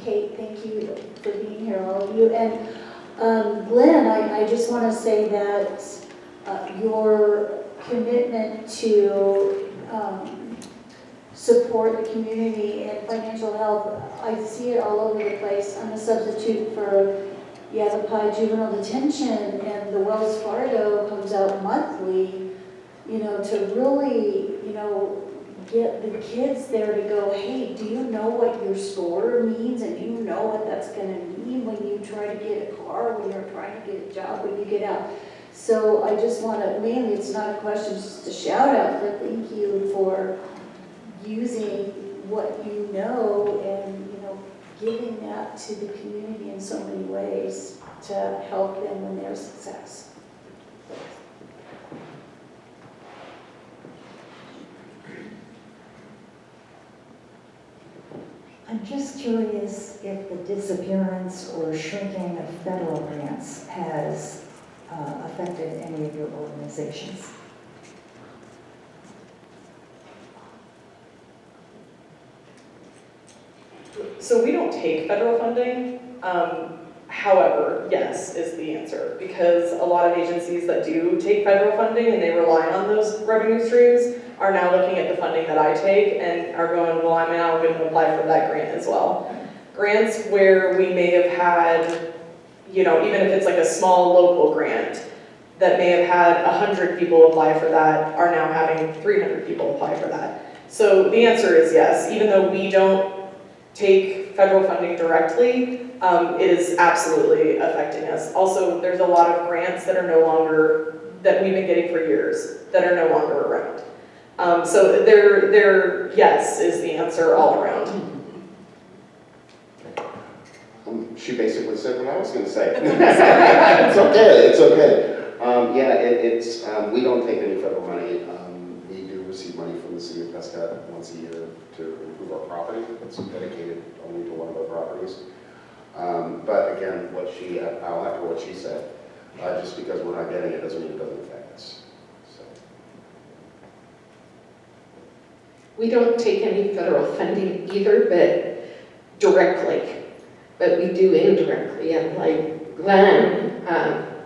Kate, thank you for being here, all of you. And Glenn, I just want to say that your commitment to support the community and financial health, I see it all over the place. I'm a substitute for Yavapai juvenile detention, and the Wells Fargo comes out monthly, you know, to really, you know, get the kids there to go, hey, do you know what your score means, and do you know what that's going to mean when you try to get a car, when you're trying to get a job, when you get out. So I just want to, mainly it's not a question, it's just a shout out for thank you for using what you know and, you know, giving that to the community in so many ways to help them in their success. I'm just curious if the disappearance or shrinking of federal grants has affected any of your organizations. So we don't take federal funding. However, yes is the answer, because a lot of agencies that do take federal funding and they rely on those revenue streams are now looking at the funding that I take and are going, well, I'm now going to apply for that grant as well. Grants where we may have had, you know, even if it's like a small local grant that may have had 100 people apply for that are now having 300 people apply for that. So the answer is yes, even though we don't take federal funding directly, it is absolutely affecting us. Also, there's a lot of grants that are no longer, that we've been getting for years, that are no longer around. So there, yes is the answer all around. She basically said what I was going to say. It's okay, it's okay. Yeah, we don't take any federal money. We do receive money from the city of Prescott once a year to improve our property. It's dedicated only to one of our properties. But again, I'll echo what she said. Just because we're not getting it doesn't mean it doesn't affect us. So. We don't take any federal funding either, but directly. But we do indirectly, and like Glenn,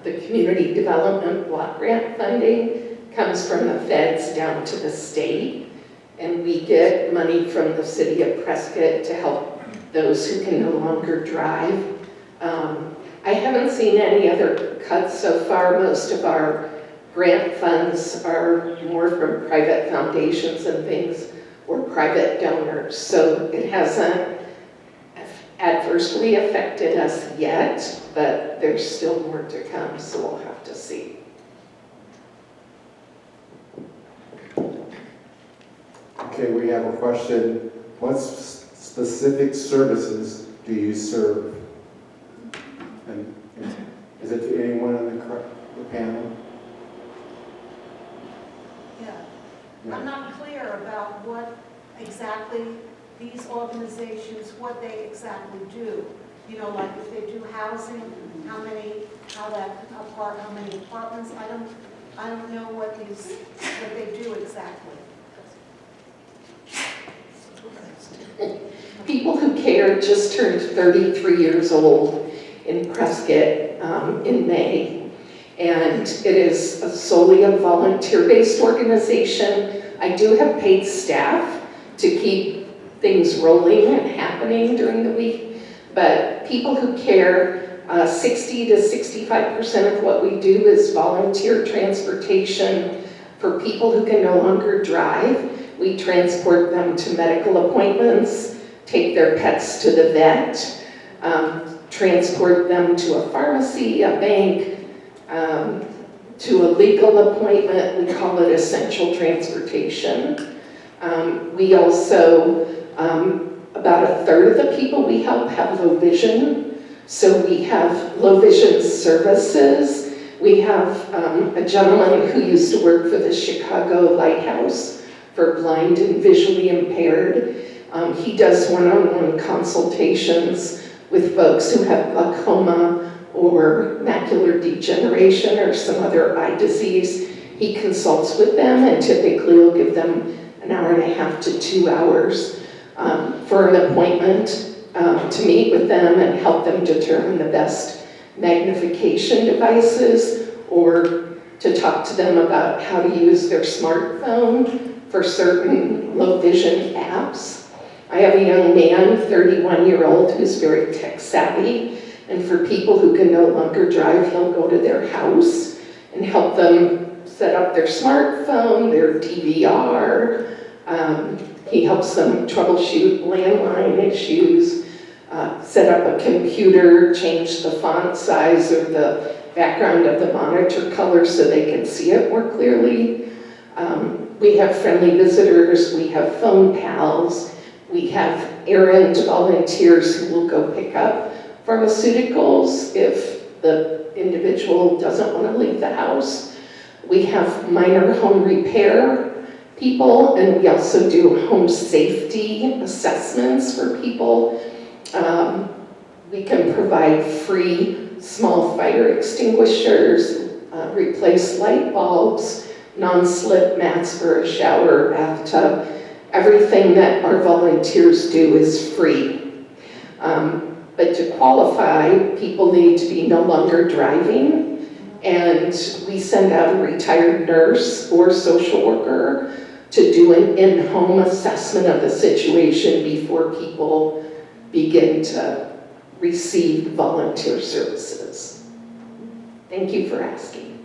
the community development block grant funding comes from the feds down to the state, and we get money from the city of Prescott to help those who can no longer drive. I haven't seen any other cuts so far. Most of our grant funds are more from private foundations and things, or private donors, so it hasn't adversely affected us yet, but there's still more to come, so we'll have to see. Okay, we have a question. What specific services do you serve? And is it to anyone in the panel? Yeah. I'm not clear about what exactly these organizations, what they exactly do. You know, like if they do housing, how many apartments, I don't know what they do exactly. People Who Care just turned 33 years old in Prescott in May, and it is solely a volunteer-based organization. I do have paid staff to keep things rolling and happening during the week, but People Who Care, 60 to 65% of what we do is volunteer transportation for people who can no longer drive. We transport them to medical appointments, take their pets to the vet, transport them to a pharmacy, a bank, to a legal appointment. We call it essential transportation. We also, about a third of the people we help have low vision. So we have low vision services. We have a gentleman who used to work for the Chicago Lighthouse for blind and visually impaired. He does one-on-one consultations with folks who have glaucoma or macular degeneration or some other eye disease. He consults with them and typically will give them an hour and a half to 2 hours for an appointment to meet with them and help them determine the best magnification devices, or to talk to them about how to use their smartphone for certain low vision apps. I have a young man, 31-year-old, who's very tech savvy, and for people who can no longer drive, he'll go to their house and help them set up their smartphone, their DVR. He helps them troubleshoot landline issues, set up a computer, change the font size or the background of the monitor color so they can see it more clearly. We have friendly visitors, we have phone pals, we have errand volunteers who will go pick up pharmaceuticals if the individual doesn't want to leave the house. We have minor home repair people, and we also do home safety assessments for people. We can provide free small fire extinguishers, replace light bulbs, non-slip mats for a shower or bathtub. Everything that our volunteers do is free. But to qualify, people need to be no longer driving, and we send out a retired nurse or social worker to do an in-home assessment of the situation before people begin to receive volunteer services. Thank you for asking.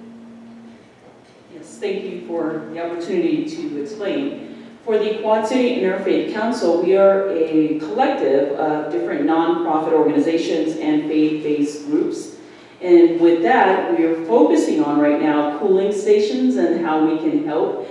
Yes, thank you for the opportunity to explain. For the Quad City Interfaith Council, we are a collective of different nonprofit organizations and faith-based groups. And with that, we are focusing on right now cooling stations and how we can help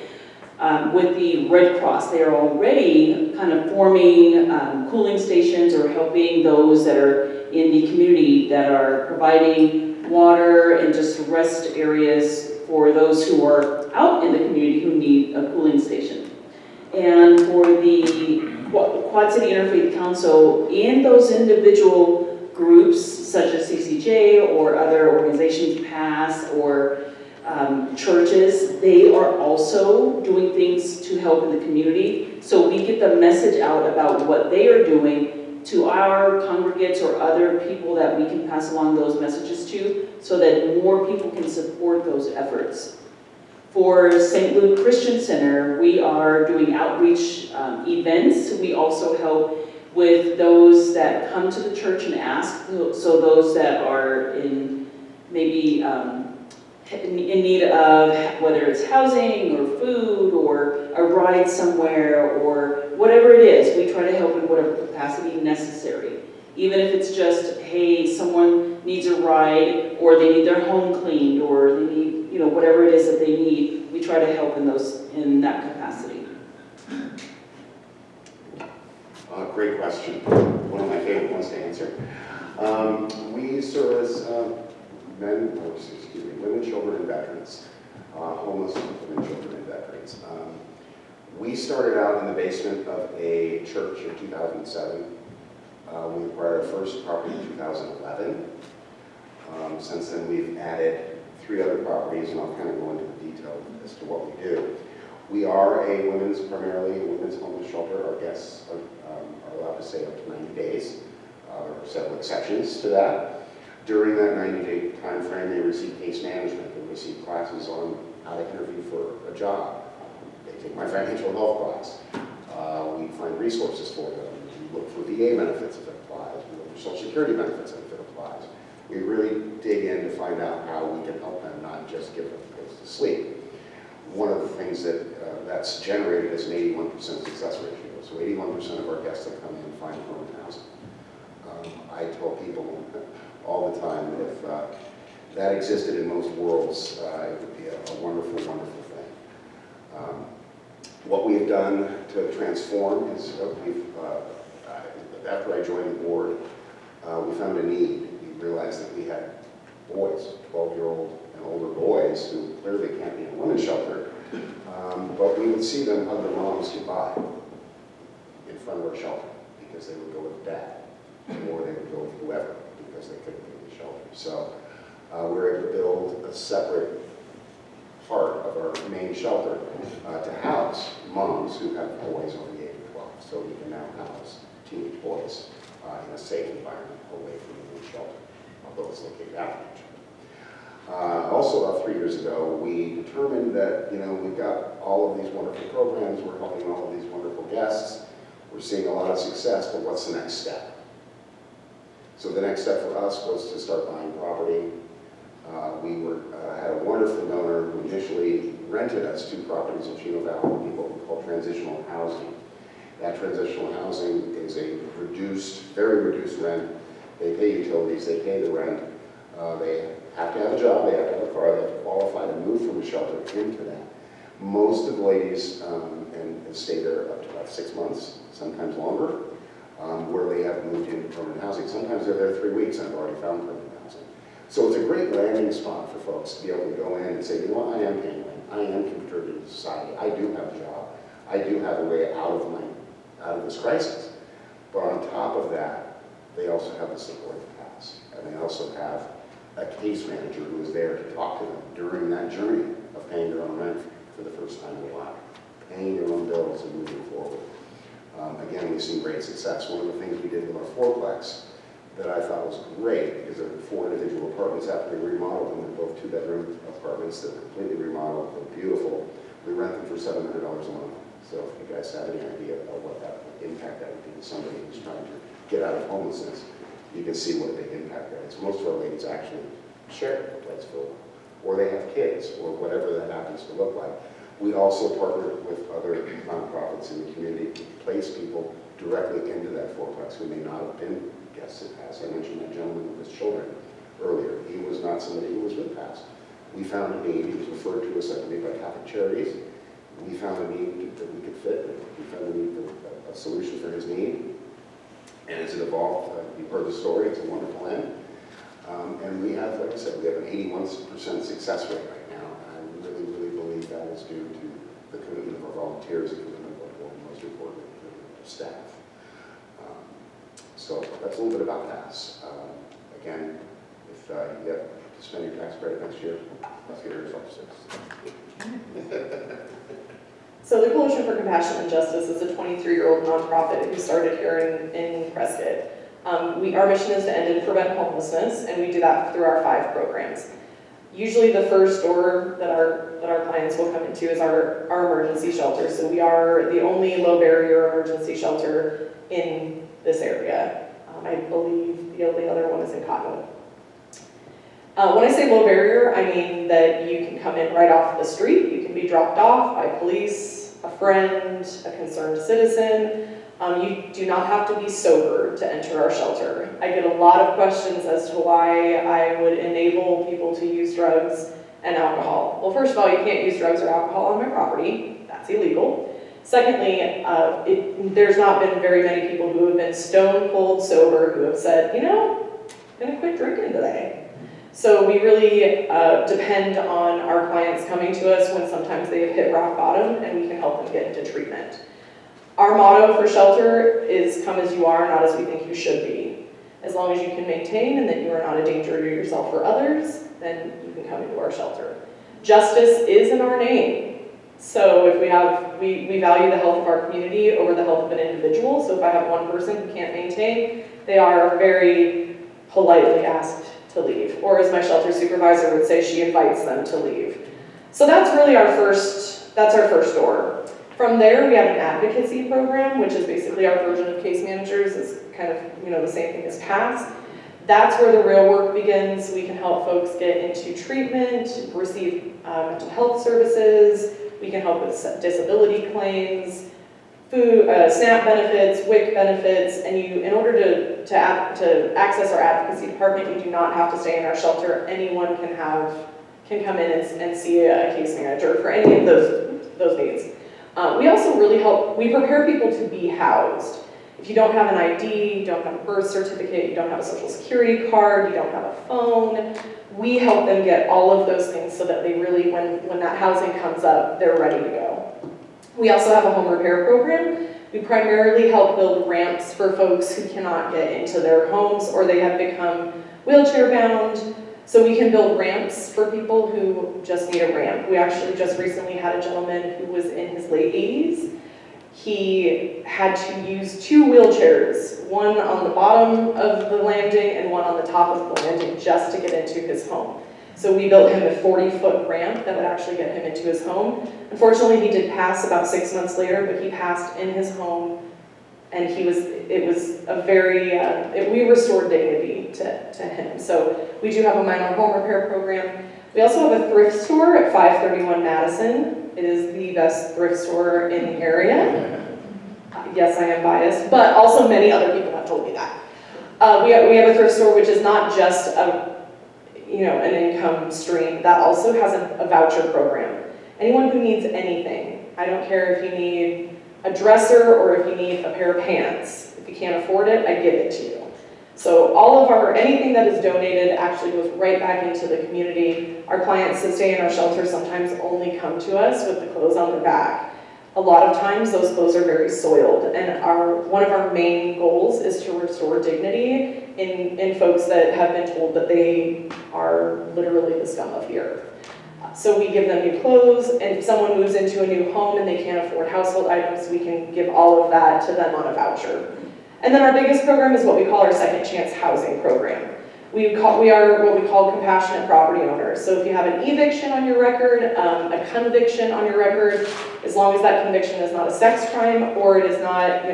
with the Red Cross. They are already kind of forming cooling stations or helping those that are in the community that are providing water and just rest areas for those who are out in the community who need a cooling station. And for the Quad City Interfaith Council, in those individual groups such as CCJ or other organizations, PASS or churches, they are also doing things to help in the community. So we get the message out about what they are doing to our congregates or other people that we can pass along those messages to so that more people can support those efforts. For St. Luke Christian Center, we are doing outreach events. We also help with those that come to the church and ask, so those that are in maybe in need of whether it's housing or food or a ride somewhere or whatever it is, we try to help in whatever capacity necessary. Even if it's just, hey, someone needs a ride or they need their home cleaned or they need, whatever it is that they need, we try to help in that capacity. Great question. One of my favorite ones to answer. We serve as women, children, and veterans. Homeless women, children, and veterans. We started out in the basement of a church in 2007. We acquired our first property in 2011. Since then, we've added 3 other properties, and I'll kind of go into the detail as to what we do. We are primarily a women's homeless shelter. Our guests are allowed to stay up to 90 days. There are several exceptions to that. During that 90-day time frame, they receive case management. They receive classes on how to interview for a job. They take my financial health class. We find resources for them. We look for VA benefits if it applies. We look for Social Security benefits if it applies. We really dig in to find out how we can help them, not just give them a place to sleep. One of the things that's generated is an 81% success ratio. So 81% of our guests that come in find permanent housing. I tell people all the time that if that existed in most worlds, it would be a wonderful, wonderful thing. What we've done to transform is after I joined the board, we found a need. We realized that we had boys, 12-year-old and older boys who clearly can't be in a women's shelter, but we would see them hug their moms goodbye in front of our shelter because they would go with dad, or they would go with whoever because they couldn't be in the shelter. So we were able to build a separate part of our main shelter to house moms who have boys over the age of 12. So we can now house teenage boys in a safe environment away from the new shelter, although it's located after each other. Also, about 3 years ago, we determined that, we've got all of these wonderful programs, we're helping all of these wonderful guests, we're seeing a lot of success, but what's the next step? So the next step for us was to start buying property. We had a wonderful donor who initially rented us 2 properties in Chino Valley, what we call transitional housing. That transitional housing is a very reduced rent. They pay utilities, they pay the rent. They have to have a job, they have to have a car, they have to qualify to move from a shelter into that. Most of the ladies and stay there up to about 6 months, sometimes longer, where they have moved into permanent housing. Sometimes they're there 3 weeks and have already found permanent housing. So it's a great landing spot for folks to be able to go in and say, I am paying rent, I am contributing to society, I do have a job, I do have a way out of this crisis. But on top of that, they also have the support of the past, and they also have a case manager who is there to talk to them during that journey of paying their own rent for the first time in a while, paying their own bills and moving forward. Again, we've seen great success. One of the things we did with our fourplex that I thought was great, because there were 4 individual apartments after we remodeled them. They're both 2-bedroom apartments that were completely remodeled, they're beautiful. We rent them for $700 a month. So if you guys have any idea of what that impact that would be to somebody who's trying to get out of homelessness, you can see what a big impact that is. Most of our ladies actually share Whitesville, or they have kids, or whatever that happens to look like. We also partner with other nonprofits in the community to place people directly into that fourplex who may not have been guests in past. I mentioned that gentleman with his children earlier. He was not somebody who was with past. We found a need. He was referred to us, I believe, by Catholic Charities. We found a need that we could fit. We found a need, a solution for his need. And as it evolved, you've heard the story. It's a wonderful end. And we have, like I said, we have an 81% success rate right now. And I really, really believe that is due to the commitment of our volunteers and commitment of our board, and most importantly, the commitment of our staff. So that's a little bit about PASS. Again, if you get to spend your tax credit next year, let's get your results. So the Coalition for Compassion and Justice is a 23-year-old nonprofit who started here in Prescott. Our mission is to end and prevent homelessness, and we do that through our 5 programs. Usually the first door that our clients will come into is our emergency shelter. So we are the only low barrier emergency shelter in this area. I believe the only other one is in Cottonwood. When I say low barrier, I mean that you can come in right off the street, you can be dropped off by police, a friend, a concerned citizen. You do not have to be sober to enter our shelter. I get a lot of questions as to why I would enable people to use drugs and alcohol. Well, first of all, you can't use drugs or alcohol on my property. That's illegal. Secondly, there's not been very many people who have been stone cold sober who have said, I'm gonna quit drinking today. So we really depend on our clients coming to us when sometimes they have hit rock bottom, and we can help them get into treatment. Our motto for shelter is come as you are, not as we think you should be. As long as you can maintain and that you are not a danger to yourself or others, then you can come into our shelter. Justice is in our name. So if we value the health of our community over the health of an individual. So if I have one person who can't maintain, they are very politely asked to leave. Or as my shelter supervisor would say, she invites them to leave. So that's really our first door. From there, we have an advocacy program, which is basically our version of case managers. It's kind of, the same thing as PASS. That's where the real work begins. We can help folks get into treatment, receive mental health services. We can help with disability claims, food, SNAP benefits, WIC benefits, and in order to access our advocacy department, you do not have to stay in our shelter. Anyone can come in and see a case manager for any of those needs. We also really we prepare people to be housed. If you don't have an ID, you don't have a birth certificate, you don't have a social security card, you don't have a phone, we help them get all of those things so that they really, when that housing comes up, they're ready to go. We also have a home repair program. We primarily help build ramps for folks who cannot get into their homes or they have become wheelchair bound. So we can build ramps for people who just need a ramp. We actually just recently had a gentleman who was in his late 80s. he had to use 2 wheelchairs, one on the bottom of the landing and one on the top of the landing just to get into his home. So we built him a 40-foot ramp that would actually get him into his home. Unfortunately, he did pass about 6 months later, but he passed in his home, and it was a very, we restored dignity to him. So we do have a minor home repair program. We also have a thrift store at 531 Madison. It is the best thrift store in the area. Yes, I am biased, but also many other people have told me that. We have a thrift store which is not just an income stream, that also has a voucher program. Anyone who needs anything, I don't care if you need a dresser or if you need a pair of pants, if you can't afford it, I give it to you. So anything that is donated actually goes right back into the community. Our clients that stay in our shelter sometimes only come to us with the clothes on their back. A lot of times those clothes are very soiled, and one of our main goals is to restore dignity in folks that have been told that they are literally the scum of the earth. So we give them new clothes, and if someone moves into a new home and they can't afford household items, we can give all of that to them on a voucher. And then our biggest program is what we call our second chance housing program. We are what we call compassionate property owners. So if you have an eviction on your record, a conviction on your record, as long as that conviction is not a sex crime or it is not,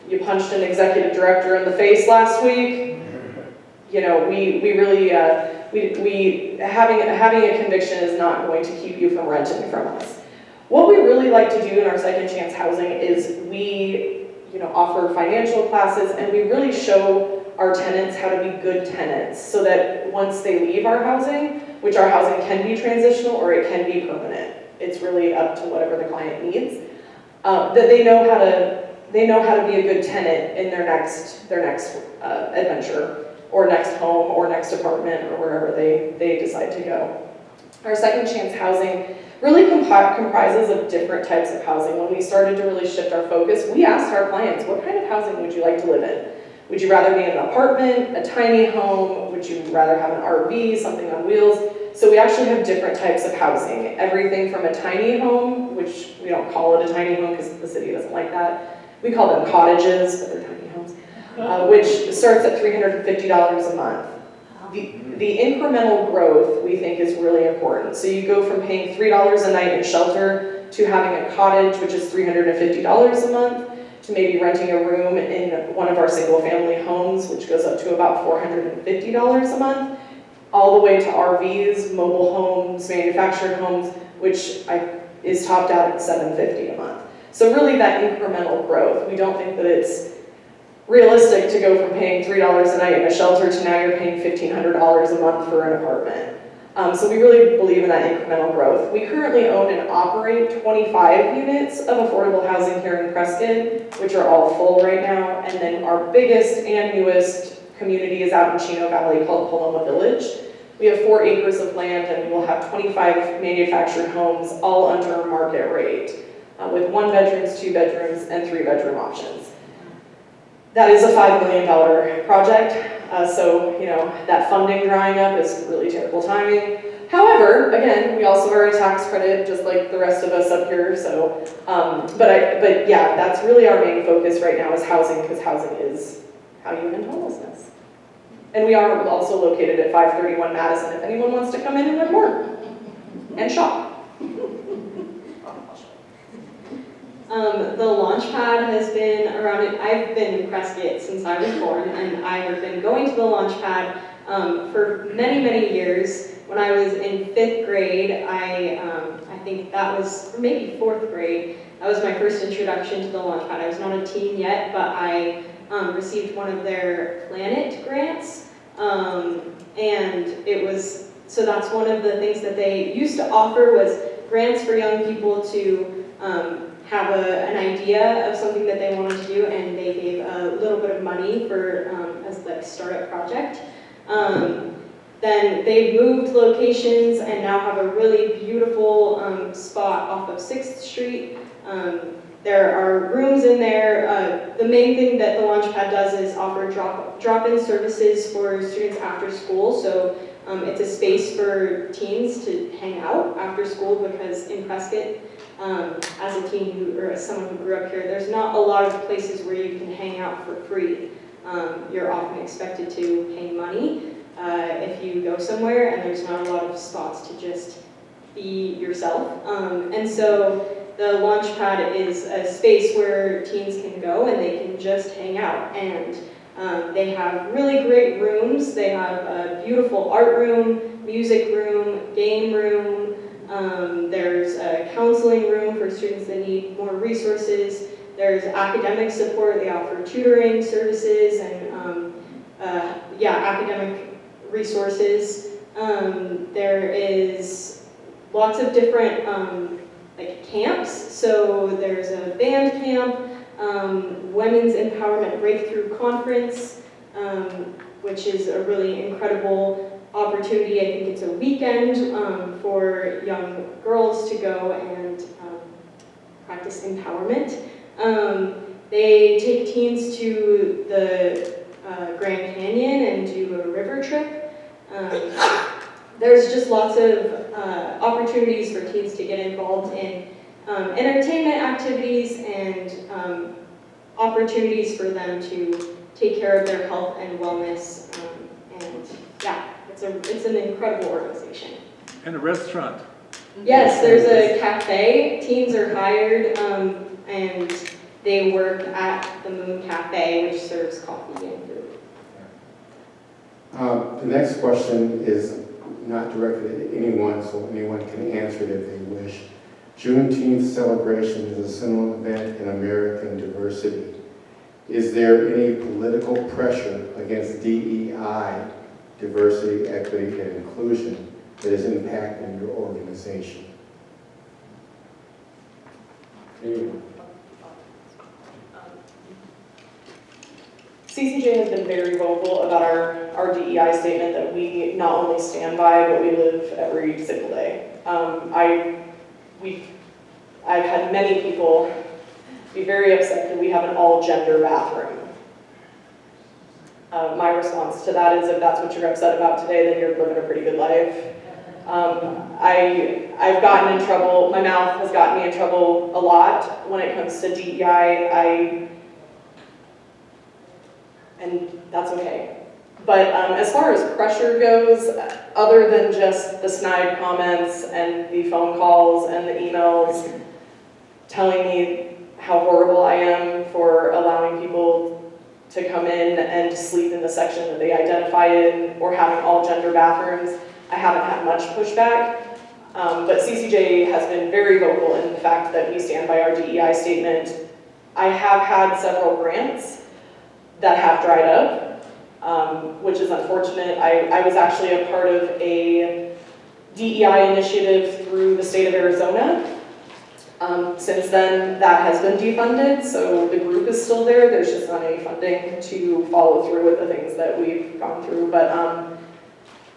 you punched an executive director in the face last week, we really, having a conviction is not going to keep you from renting from us. What we really like to do in our second chance housing is we offer financial classes, and we really show our tenants how to be good tenants so that once they leave our housing, which our housing can be transitional or it can be permanent, it's really up to whatever the client needs, that they know how to be a good tenant in their next adventure or next home or next apartment or wherever they decide to go. Our second chance housing really comprises of different types of housing. When we started to really shift our focus, we asked our clients, what kind of housing would you like to live in? Would you rather be in an apartment, a tiny home? Would you rather have an RV, something on wheels? So we actually have different types of housing. Everything from a tiny home, which we don't call it a tiny home because the city doesn't like that. We call them cottages, but they're tiny homes, which starts at $350 a month. The incremental growth we think is really important. So you go from paying $3 a night in shelter to having a cottage, which is $350 a month, to maybe renting a room in one of our single family homes, which goes up to about $450 a month, all the way to RVs, mobile homes, manufactured homes, which is topped out at $750 a month. So really that incremental growth, we don't think that it's realistic to go from paying $3 a night in a shelter to now you're paying $1,500 a month for an apartment. So we really believe in that incremental growth. We currently own and operate 25 units of affordable housing here in Prescott, which are all full right now. And then our biggest and newest community is out in Chino Valley called Paloma Village. We have 4 acres of land, and we will have 25 manufactured homes all under market rate, with 1 bedrooms, 2 bedrooms, and 3 bedroom options. That is a $5 million project, so that funding drying up is really terrible timing. However, again, we also are a tax credit, just like the rest of us up here. So, but yeah, that's really our main focus right now is housing, because housing is how you end homelessness. And we are also located at 531 Madison. If anyone wants to come in and learn more and shop. The Launchpad has been around. I've been in Prescott since I was born, and I have been going to the Launchpad for many, many years. When I was in 5th grade, I think that was, or maybe 4th grade, that was my first introduction to the Launchpad. I was not a teen yet, but I received one of their Planet grants, and it was, so that's one of the things that they used to offer was grants for young people to have an idea of something that they wanted to do, and they gave a little bit of money for as like a startup project. Then they've moved locations and now have a really beautiful spot off of 6th Street. There are rooms in there. The main thing that the Launchpad does is offer drop-in services for students after school. So it's a space for teens to hang out after school, because in Prescott, as a teen or as someone who grew up here, there's not a lot of places where you can hang out for free. You're often expected to pay money if you go somewhere, and there's not a lot of spots to just be yourself. And so the Launchpad is a space where teens can go and they can just hang out. And they have really great rooms. They have a beautiful art room, music room, game room. There's a counseling room for students that need more resources. There's academic support. They offer tutoring services and academic resources. There is lots of different like camps. So there's a band camp, Women's Empowerment Breakthrough Conference, which is a really incredible opportunity. I think it's a weekend for young girls to go and practice empowerment. They take teens to the Grand Canyon and do a river trip. There's just lots of opportunities for teens to get involved in entertainment activities and opportunities for them to take care of their health and wellness. And yeah, it's an incredible organization. And a restaurant. Yes, there's a cafe. Teens are hired and they work at the Moon Cafe, which serves coffee and food. The next question is not directed at anyone, so anyone can answer it if they wish. Juneteenth celebration is a seminal event in American diversity. Is there any political pressure against DEI, diversity, equity, and inclusion, that is impacting your organization? Anyone? CCJ has been very vocal about our DEI statement that we not only stand by, but we live every single day. I've had many people be very upset that we have an all-gender bathroom. My response to that is, if that's what you're upset about today, then you're living a pretty good life. I've gotten in trouble, my mouth has gotten me in trouble a lot when it comes to DEI, and that's okay. But as far as pressure goes, other than just the snide comments and the phone calls and the emails telling me how horrible I am for allowing people to come in and sleep in the section that they identify in, or having all gender bathrooms, I haven't had much pushback. But CCJ has been very vocal in the fact that we stand by our DEI statement. I have had several grants that have dried up, which is unfortunate. I was actually a part of a DEI initiative through the state of Arizona. Since then, that has been defunded, so the group is still there. There's just not any funding to follow through with the things that we've gone through. But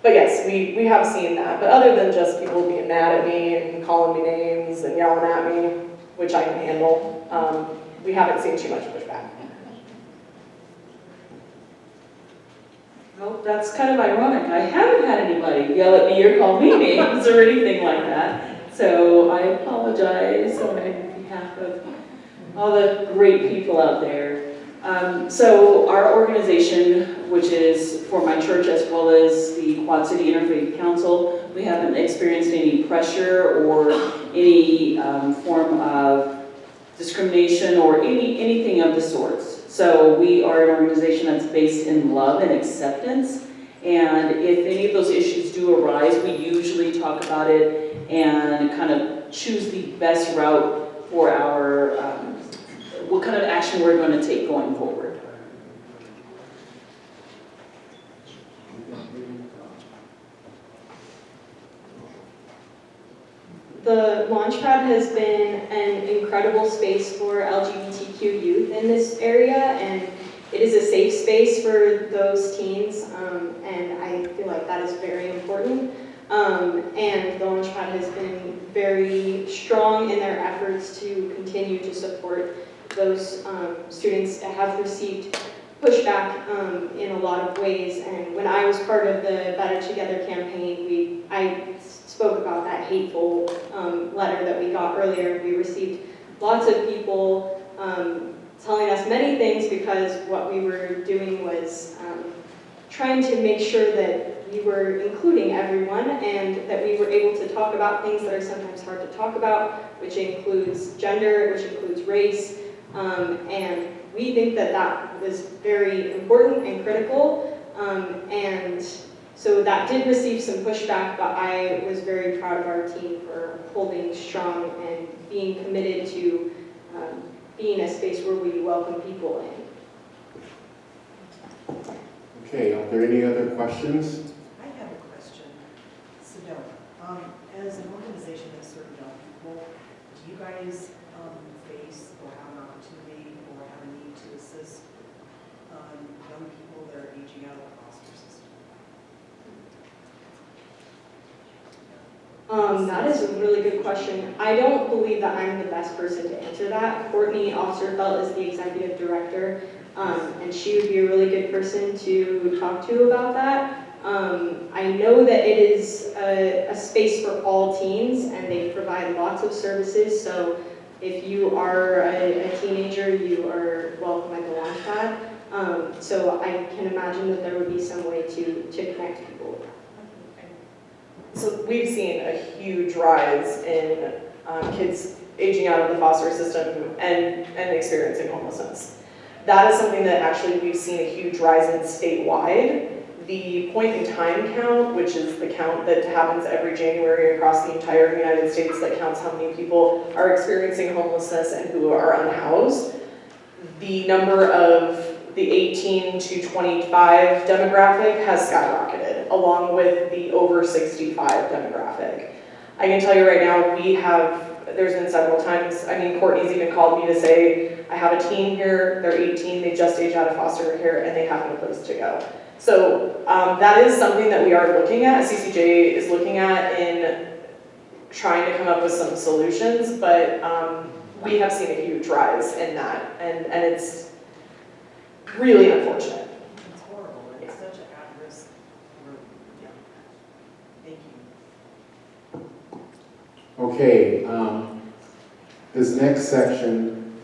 yes, we have seen that. But other than just people being mad at me and calling me names and yelling at me, which I can handle, we haven't seen too much pushback. Well, that's kind of ironic. I haven't had anybody yell at me or call me names or anything like that. So I apologize on behalf of all the great people out there. So our organization, which is for my church as well as the Quad City Interfaith Council, we haven't experienced any pressure or any form of discrimination or anything of the sorts. So we are an organization that's based in love and acceptance. And if any of those issues do arise, we usually talk about it and kind of choose the best route for our, what kind of action we're going to take going forward. The Launchpad has been an incredible space for LGBTQ youth in this area, and it is a safe space for those teens, and I feel like that is very important. And the Launchpad has been very strong in their efforts to continue to support those students that have received pushback in a lot of ways. And when I was part of the Better Together campaign, I spoke about that hateful letter that we got earlier. We received lots of people telling us many things because what we were doing was trying to make sure that we were including everyone and that we were able to talk about things that are sometimes hard to talk about, which includes gender, which includes race, and we think that that was very important and critical, and so that did receive some pushback, but I was very proud of our team for holding strong and being committed to being a space where we welcome people in. Okay, are there any other questions? I have a question. Sedona, as an organization that serves young people, do you guys face or have an opportunity or have a need to assist young people that are aging out of the foster system? That is a really good question. I don't believe that I'm the best person to answer that. Courtney Osterfeld is the executive director, and she would be a really good person to talk to about that. I know that it is a space for all teens, and they provide lots of services, so if you are a teenager, you are welcome at the Launchpad. So I can imagine that there would be some way to connect people with that. So we've seen a huge rise in kids aging out of the foster system and experiencing homelessness. That is something that actually we've seen a huge rise in statewide. The point in time count, which is the count that happens every January across the entire United States that counts how many people are experiencing homelessness and who are unhoused, the number of the 18 to 25 demographic has skyrocketed, along with the over 65 demographic. I can tell you right now, there's been several times, Courtney's even called me to say, I have a teen here, they're 18, they just aged out of foster care, and they have no place to go. So that is something that we are looking at, CCJ is looking at in trying to come up with some solutions, but we have seen a huge rise in that, and it's really unfortunate. It's horrible, and it's such an at-risk group. Yeah. Thank you. Okay, this next section,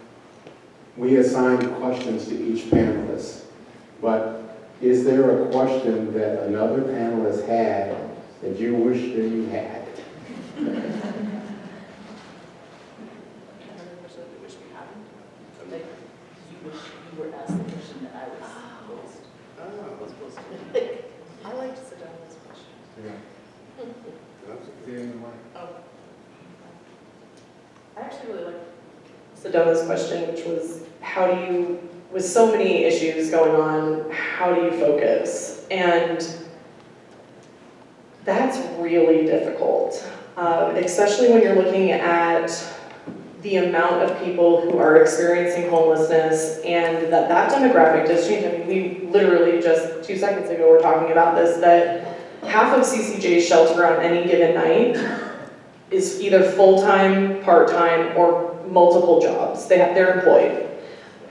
we assign questions to each panelist, but is there a question that another panelist had that you wish that you had? I like to sit down with this question. I actually really like Sedona's question, which was, with so many issues going on, how do you focus? And that's really difficult, especially when you're looking at the amount of people who are experiencing homelessness and that demographic does change. We literally just 2 seconds ago were talking about this, that half of CCJ's shelter on any given night is either full-time, part-time, or multiple jobs. They're employed.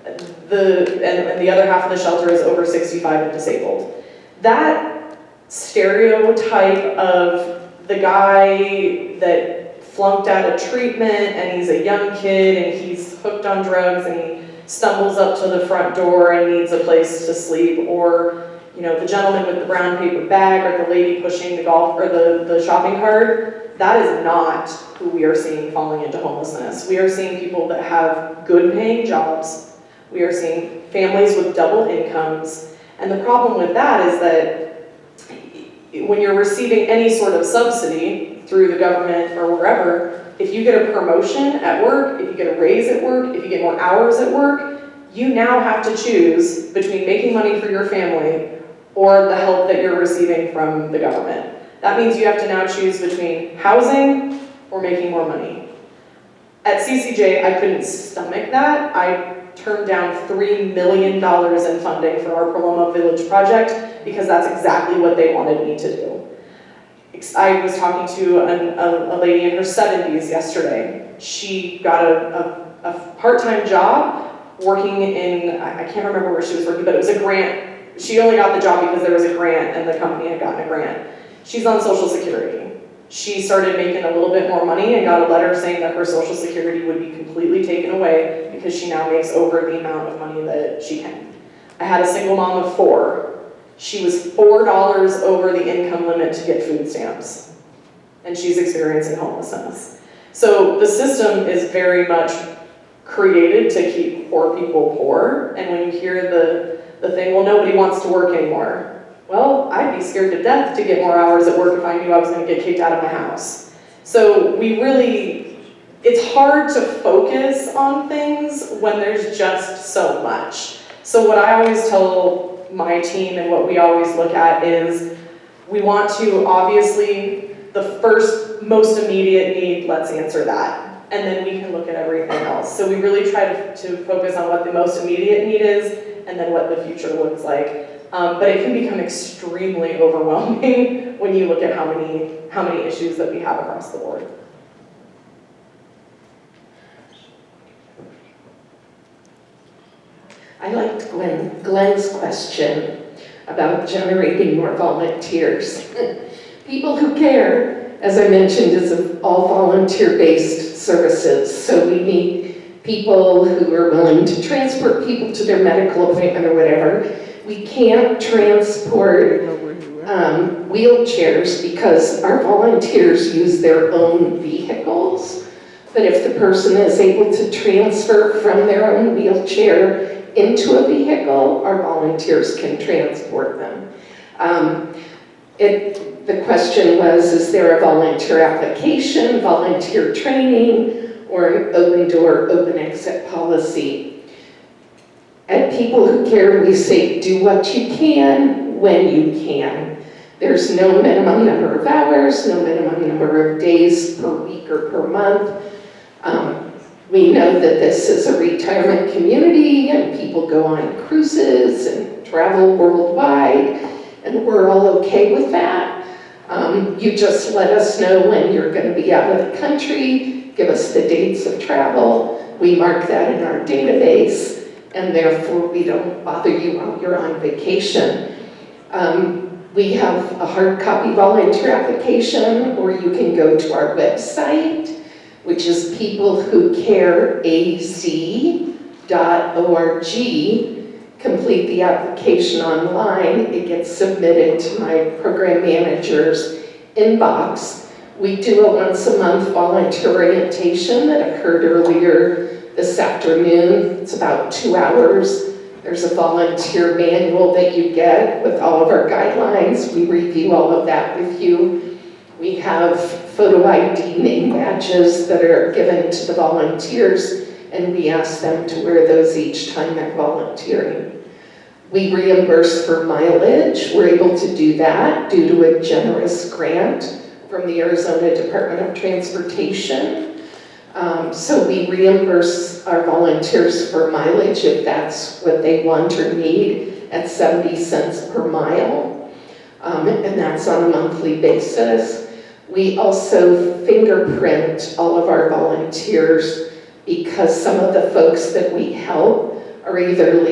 And the other half of the shelter is over 65 and disabled. That stereotype of the guy that flunked out of treatment and he's a young kid and he's hooked on drugs and he stumbles up to the front door and needs a place to sleep, or the gentleman with the brown paper bag or the lady pushing the the shopping cart, that is not who we are seeing falling into homelessness. We are seeing people that have good paying jobs. We are seeing families with double incomes. And the problem with that is that when you're receiving any sort of subsidy through the government or wherever, if you get a promotion at work, if you get a raise at work, if you get more hours at work, you now have to choose between making money for your family or the help that you're receiving from the government. That means you have to now choose between housing or making more money. At CCJ, I couldn't stomach that. I turned down $3 million in funding for our Paloma Village project because that's exactly what they wanted me to do. I was talking to a lady in her 70s yesterday. She got a part-time job working in, I can't remember where she was working, but it was a grant. She only got the job because there was a grant and the company had gotten a grant. She's on Social Security. She started making a little bit more money and got a letter saying that her Social Security would be completely taken away because she now makes over the amount of money that she can. I had a single mom of 4. She was $4 over the income limit to get food stamps, and she's experiencing homelessness. So the system is very much created to keep poor people poor, and when you hear the thing, well, nobody wants to work anymore. Well, I'd be scared to death to get more hours at work if I knew I was going to get kicked out of my house. So it's hard to focus on things when there's just so much. So what I always tell my team and what we always look at is we want to, obviously, the first most immediate need, let's answer that. And then we can look at everything else. So we really try to focus on what the most immediate need is and then what the future looks like. But it can become extremely overwhelming when you look at how many issues that we have across the board. I liked Glenn's question about generating more volunteers. People who care, as I mentioned, is all volunteer-based services. So we need people who are willing to transport people to their medical appointment or whatever. We can't transport wheelchairs because our volunteers use their own vehicles. But if the person is able to transfer from their own wheelchair into a vehicle, our volunteers can transport them. The question was, is there a volunteer application, volunteer training, or an open door, open exit policy? At People Who Care, we say, do what you can, when you can. There's no minimum number of hours, no minimum number of days per week or per month. We know that this is a retirement community and people go on cruises and travel worldwide, and we're all okay with that. You just let us know when you're going to be out of the country, give us the dates of travel, we mark that in our database, and therefore we don't bother you while you're on vacation. We have a hard copy volunteer application, or you can go to our website, which is peoplewhocareaz.org. Complete the application online. It gets submitted to my program manager's inbox. We do a once-a-month volunteer orientation that occurred earlier this afternoon. It's about 2 hours. There's a volunteer manual that you get with all of our guidelines. We review all of that with you. We have photo ID name badges that are given to the volunteers, and we ask them to wear those each time they're volunteering. We reimburse for mileage. We're able to do that due to a generous grant from the Arizona Department of Transportation. So we reimburse our volunteers for mileage if that's what they want or need at 70 cents per mile, and that's on a monthly basis. We also fingerprint all of our volunteers because some of the folks that we help are either